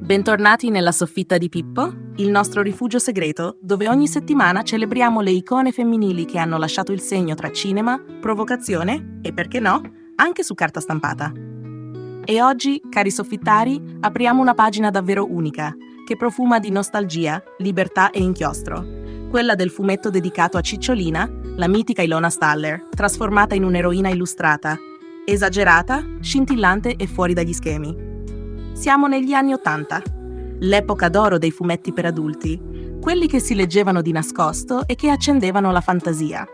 Bentornati nella soffitta di Pippo, il nostro rifugio segreto, dove ogni settimana celebriamo le icone femminili che hanno lasciato il segno tra cinema, provocazione e, perché no, anche su carta stampata. E oggi, cari soffittari, apriamo una pagina davvero unica, che profuma di nostalgia, libertà e inchiostro. Quella del fumetto dedicato a Cicciolina, la mitica Ilona Staller, trasformata in un'eroina illustrata, esagerata, scintillante e fuori dagli schemi. Siamo negli anni '80, l'epoca d'oro dei fumetti per adulti, quelli che si leggevano di nascosto e che accendevano la fantasia.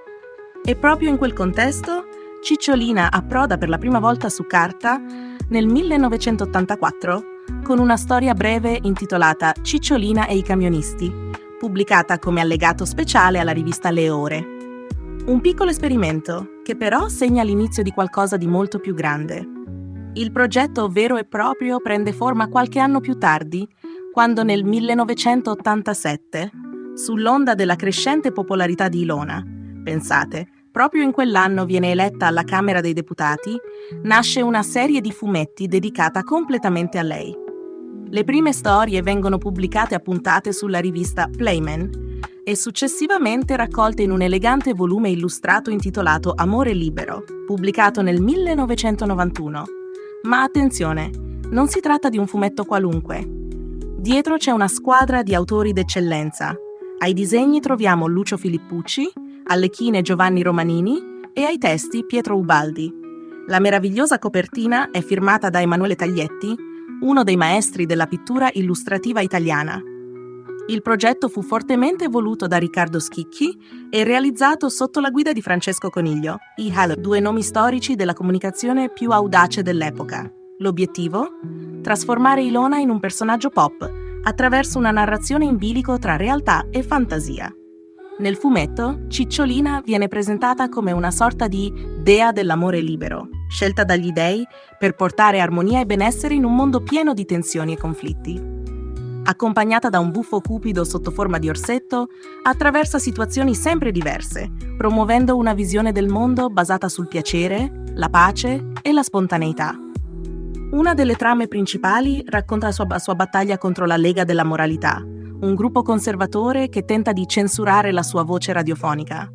E proprio in quel contesto, Cicciolina approda per la prima volta su carta nel 1984 con una storia breve intitolata Cicciolina e i camionisti, pubblicata come allegato speciale alla rivista Le Ore. Un piccolo esperimento che però segna l'inizio di qualcosa di molto più grande. Il progetto vero e proprio prende forma qualche anno più tardi, quando nel 1987, sull'onda della crescente popolarità di Ilona, pensate, proprio in quell'anno viene eletta alla Camera dei Deputati, nasce una serie di fumetti dedicata completamente a lei. Le prime storie vengono pubblicate a puntate sulla rivista Playmen e successivamente raccolte in un elegante volume illustrato intitolato Amore Libero, pubblicato nel 1991. Ma attenzione, non si tratta di un fumetto qualunque. Dietro c'è una squadra di autori d'eccellenza. Ai disegni troviamo Lucio Filippucci, alle chine Giovanni Romanini e ai testi Pietro Ubaldi. La meravigliosa copertina è firmata da Emanuele Taglietti, uno dei maestri della pittura illustrativa italiana. Il progetto fu fortemente voluto da Riccardo Schicchi e realizzato sotto la guida di Francesco Coniglio, i Halo, due nomi storici della comunicazione più audace dell'epoca. L'obiettivo? Trasformare Ilona in un personaggio pop, attraverso una narrazione in bilico tra realtà e fantasia. Nel fumetto, Cicciolina viene presentata come una sorta di dea dell'amore libero, scelta dagli dei per portare armonia e benessere in un mondo pieno di tensioni e conflitti. Accompagnata da un buffo cupido sotto forma di orsetto, attraversa situazioni sempre diverse, promuovendo una visione del mondo basata sul piacere, la pace e la spontaneità. Una delle trame principali racconta la sua battaglia contro la Lega della Moralità, un gruppo conservatore che tenta di censurare la sua voce radiofonica.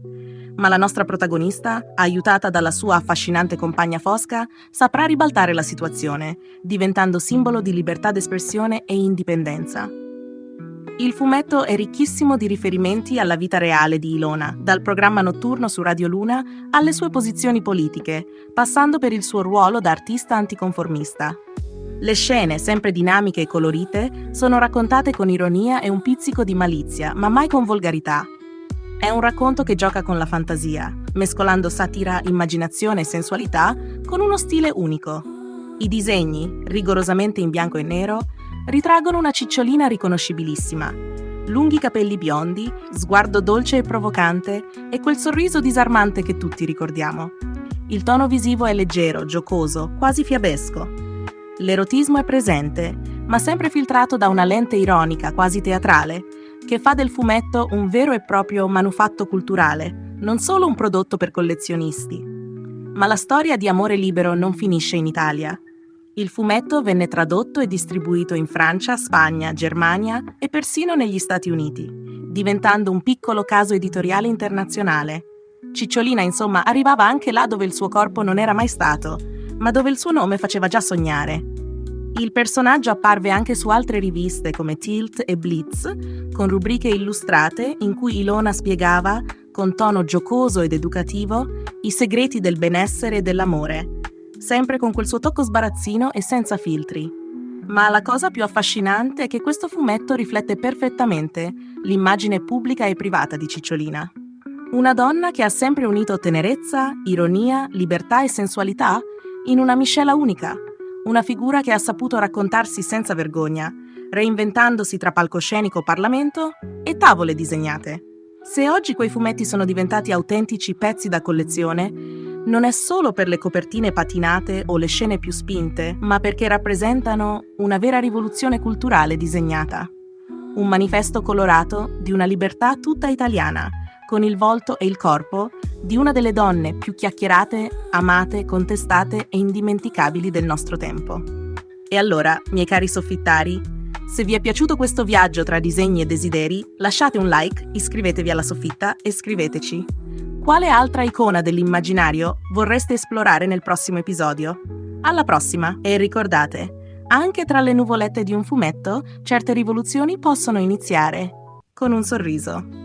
Ma la nostra protagonista, aiutata dalla sua affascinante compagna Fosca, saprà ribaltare la situazione, diventando simbolo di libertà d'espressione e indipendenza. Il fumetto è ricchissimo di riferimenti alla vita reale di Ilona, dal programma notturno su Radio Luna alle sue posizioni politiche, passando per il suo ruolo da artista anticonformista. Le scene, sempre dinamiche e colorite, sono raccontate con ironia e un pizzico di malizia, ma mai con volgarità. È un racconto che gioca con la fantasia, mescolando satira, immaginazione e sensualità con uno stile unico. I disegni, rigorosamente in bianco e nero, ritraggono una Cicciolina riconoscibilissima. Lunghi capelli biondi, sguardo dolce e provocante e quel sorriso disarmante che tutti ricordiamo. Il tono visivo è leggero, giocoso, quasi fiabesco. L'erotismo è presente, ma sempre filtrato da una lente ironica, quasi teatrale, che fa del fumetto un vero e proprio manufatto culturale, non solo un prodotto per collezionisti. Ma la storia di Amore Libero non finisce in Italia. Il fumetto venne tradotto e distribuito in Francia, Spagna, Germania e persino negli Stati Uniti, diventando un piccolo caso editoriale internazionale. Cicciolina, insomma, arrivava anche là dove il suo corpo non era mai stato, ma dove il suo nome faceva già sognare. Il personaggio apparve anche su altre riviste come Tilt e Blitz, con rubriche illustrate in cui Ilona spiegava, con tono giocoso ed educativo, i segreti del benessere e dell'amore, sempre con quel suo tocco sbarazzino e senza filtri. Ma la cosa più affascinante è che questo fumetto riflette perfettamente l'immagine pubblica e privata di Cicciolina. Una donna che ha sempre unito tenerezza, ironia, libertà e sensualità in una miscela unica. Una figura che ha saputo raccontarsi senza vergogna, reinventandosi tra palcoscenico, Parlamento e tavole disegnate. Se oggi quei fumetti sono diventati autentici pezzi da collezione, non è solo per le copertine patinate o le scene più spinte, ma perché rappresentano una vera rivoluzione culturale disegnata. Un manifesto colorato di una libertà tutta italiana, con il volto e il corpo di una delle donne più chiacchierate, amate, contestate e indimenticabili del nostro tempo. E allora, miei cari soffittari, Se vi è piaciuto questo viaggio tra disegni e desideri, lasciate un like, iscrivetevi alla Soffitta e scriveteci. Quale altra icona dell'immaginario vorreste esplorare nel prossimo episodio? Alla prossima e ricordate, anche tra le nuvolette di un fumetto, certe rivoluzioni possono iniziare con un sorriso.